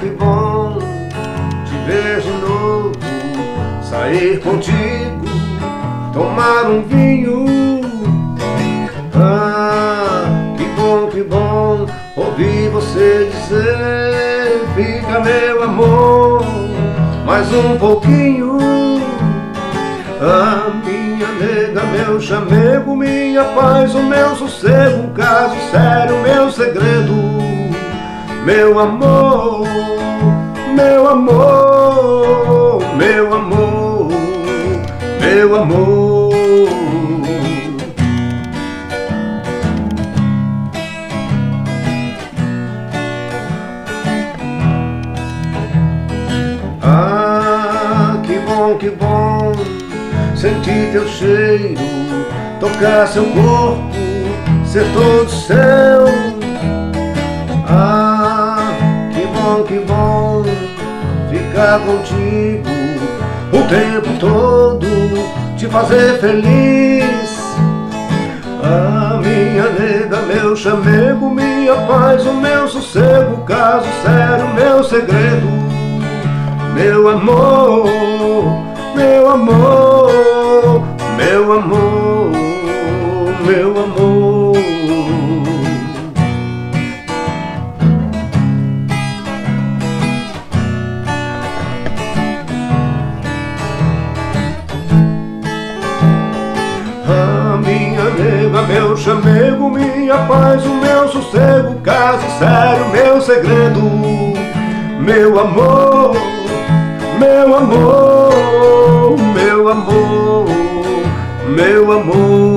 que bom te ver de novo, sair contigo, tomar um vinho. Ah, que bom ouvir você dizer: fica meu amor, mais um pouquinho. Ah, minha nega, meu chamego, minha paz, o meu sossego, um caso sério, meu segredo, meu amor, meu amor, meu amor, meu amor. Ah, que bom sentir teu cheiro, tocar seu corpo, ser todo seu. Ah, que bom ficar contigo o tempo todo, te fazer feliz. Ah, minha nega, meu chamego, minha paz, o meu sossego, caso sério, meu segredo, meu amor, meu amor, meu amor, meu amor. Ah, minha nega, meu chamego, minha paz, o meu sossego, caso sério, meu segredo, meu amor, meu amor, meu amor, meu amor.